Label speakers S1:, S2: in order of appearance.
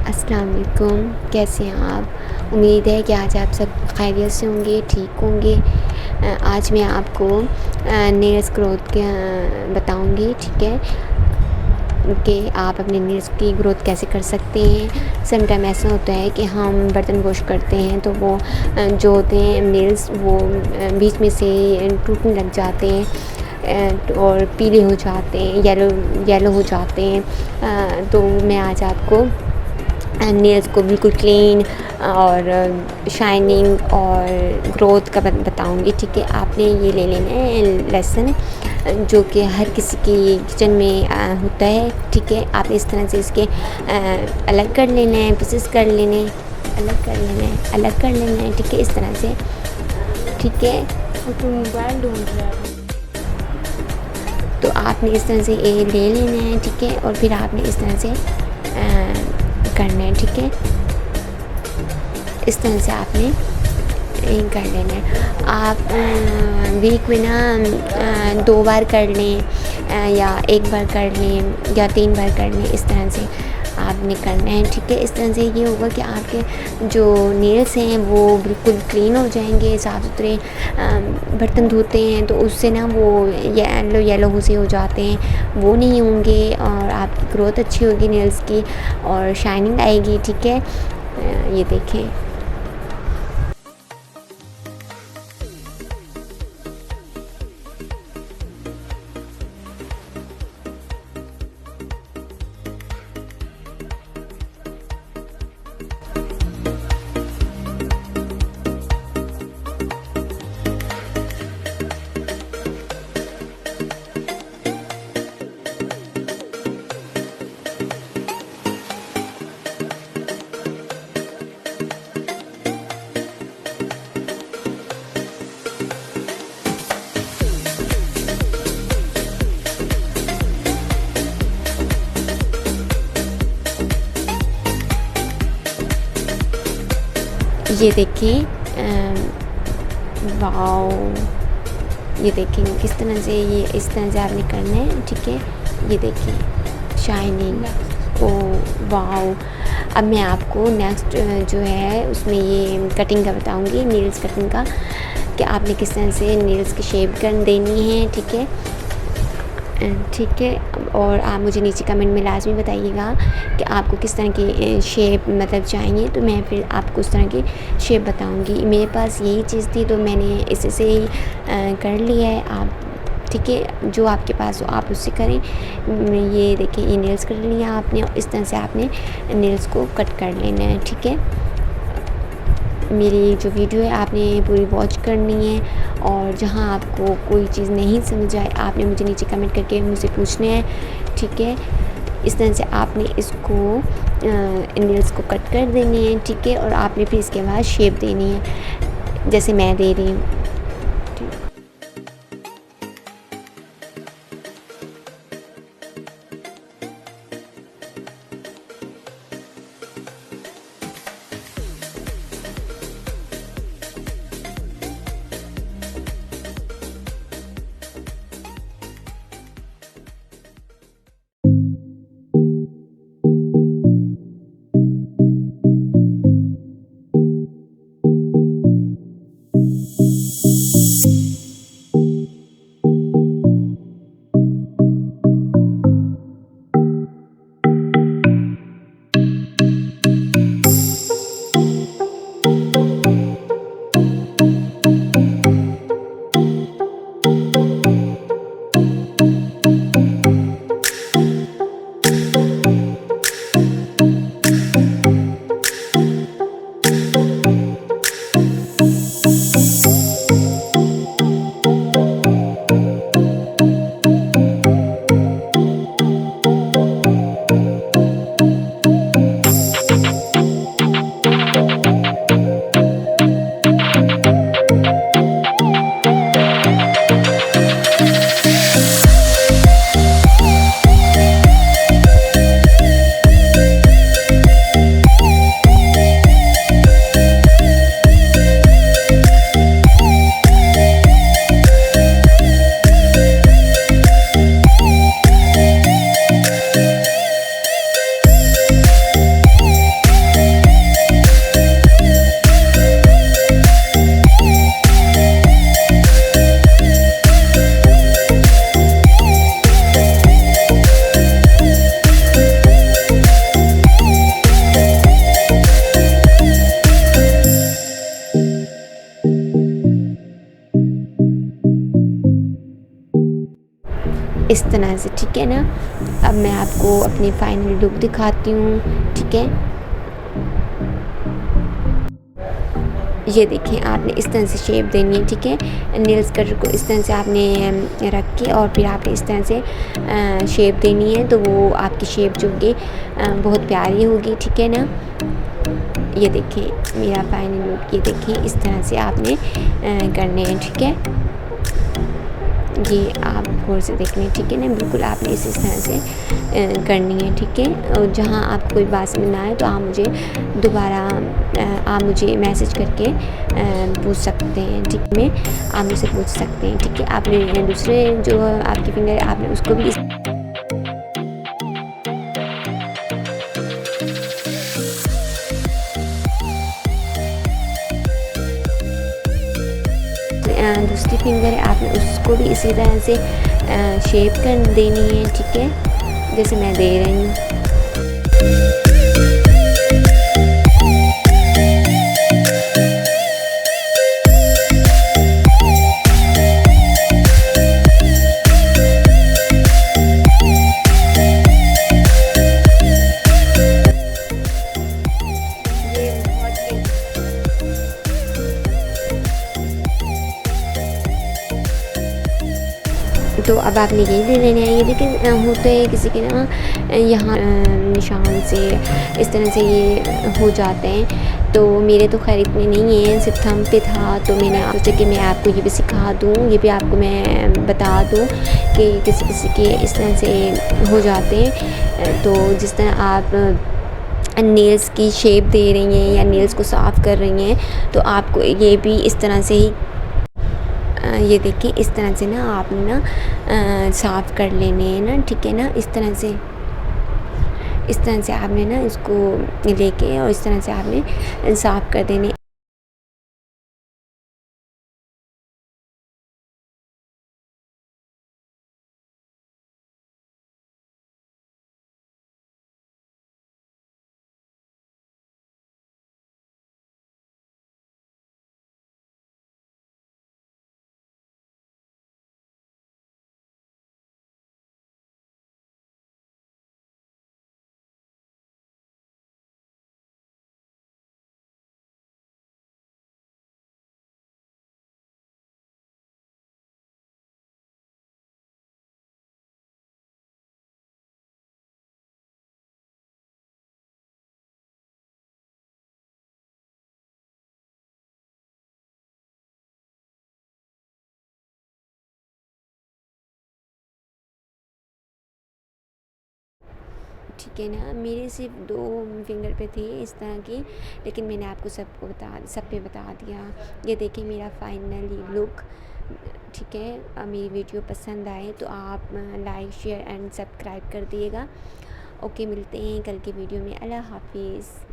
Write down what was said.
S1: अस्सलाम वालेकुम, कैसे हैं आप? उम्मीद है कि आज आप सब खैरियत से होंगे, ठीक होंगे। आज मैं आपको नेल्स ग्रोथ के बताऊँगी, ठीक है? कि आप अपने नेल्स की ग्रोथ कैसे कर सकते हैं। समटाइम ऐसा होता है कि हम बर्तन वॉश करते हैं तो वो जो होते हैं नेल्स वो बीच में से टूटने लग जाते हैं और पीले हो जाते हैं, येलो हो जाते हैं। तो मैं आज आपको नेल्स को बिल्कुल क्लीन और शाइनिंग और ग्रोथ का बताऊँगी, ठीक है? आपने ये ले लेना है लहसुन, जो कि हर किसी की किचन में होता है, ठीक है? आपने इस तरह से इसके अलग कर लेना है, पीसेस कर लेने हैं, अलग कर लेना है, अलग कर लेना है, ठीक है? इस तरह से, ठीक है?
S2: तो मोबाइल ढूंढ रहा है।
S1: तो आपने इस तरह से ये ले लेना है, ठीक है? और फिर आपने इस तरह से करना है, ठीक है? इस तरह से आपने कर लेना है। आप वीक में ना 2 बार कर लें या 1 बार कर लें या 3 बार कर लें, इस तरह से आपने करना है, ठीक है? इस तरह से ये होगा कि आपके जो नेल्स हैं वो बिल्कुल क्लीन हो जाएंगे, साफ़ सुथरे। बर्तन धोते हैं तो उससे ना वो येलो येलो से हो जाते हैं, वो नहीं होंगे और आपकी ग्रोथ अच्छी होगी नेल्स की और शाइनिंग आएगी, ठीक है? ये देखें। ये देखिए, वाओ! ये देखिए किस तरह से, ये इस तरह से आपने करना है, ठीक है? ये देखिए शाइनिंग, ओह वाओ! अब मैं आपको नेक्स्ट जो है उसमें ये कटिंग का बताऊँगी, नेल्स कटिंग का, कि आपने किस तरह से नेल्स की शेप कर देनी है, ठीक है? ठीक है। और आप मुझे नीचे कमेंट में लाज़मी बताइएगा कि आपको किस तरह की शेप मतलब चाहिए, तो मैं फिर आपको उस तरह की शेप बताऊँगी। मेरे पास यही चीज़ थी तो मैंने इसी से ही कर लिया है। आप ठीक है, जो आपके पास हो आप उससे करें। ये देखिए, ये नेल्स कर लिया आपने, इस तरह से आपने नेल्स को कट कर लेना है, ठीक है? मेरी जो वीडियो है आपने पूरी वॉच करनी है और जहाँ आपको कोई चीज़ नहीं समझ आए आपने मुझे नीचे कमेंट करके मुझसे पूछने हैं, ठीक है? इस तरह से आपने इसको नेल्स को कट कर देने हैं, ठीक है? और आपने फिर इसके बाद शेप देनी है, जैसे मैं दे रही हूँ। इस तरह से, ठीक है ना। अब मैं आपको अपनी फाइनल लुक दिखाती हूँ, ठीक है। ये देखिए, आपने इस तरह से शेप देनी है, ठीक है। नेल्स कटर को इस तरह से आपने रख के और फिर आपने इस तरह से शेप देनी है, तो वो आपकी शेप जो होगी बहुत प्यारी होगी, ठीक है ना। ये देखिए मेरा फाइनल लुक, ये देखिए इस तरह से आपने करने हैं, ठीक है। ये आप गौर से देखने, ठीक है ना, बिल्कुल आपने इस तरह से करनी है, ठीक है। और जहाँ आपको कोई बात समझ ना आए तो आप मुझे दोबारा आप मुझे मैसेज करके पूछ सकते हैं, ठीक है। आप मुझसे पूछ सकते हैं, ठीक है। आपने दूसरे जो आपकी फिंगर आपने उसको भी दूसरी फिंगर है, आपने उसको भी इसी तरह से शेप कर देनी है, ठीक है, जैसे मैं दे रही हूँ। तो अब आपने यही ले लेना है। ये देखिए होता है किसी के ना यहाँ निशान से इस तरह से ये हो जाते हैं, तो मेरे तो खैर इतने नहीं हैं, सिर्फ थंब पे था, तो मैंने सोचा कि मैं आपको ये भी सिखा दूँ, ये भी आपको मैं बता दूँ कि किसी किसी के इस तरह से हो जाते हैं। तो जिस तरह आप नेल्स की शेप दे रही हैं या नेल्स को साफ़ कर रही हैं, तो आपको ये भी इस तरह से ही ये देखिए इस तरह से ना आपने ना साफ़ कर लेने हैं ना, ठीक है ना। इस तरह से आपने ना इसको लेके और इस तरह से आपने साफ़ कर देने। ठीक है ना, मेरे सिर्फ 2 फिंगर पे थे इस तरह की, लेकिन मैंने आपको सब पे बता दिया। ये देखिए मेरा फाइनली लुक, ठीक है। मेरी वीडियो पसंद आए तो आप लाइक शेयर एंड सब्सक्राइब कर दिएगा। ओके, मिलते हैं कल की वीडियो में। अल्लाह हाफिज़।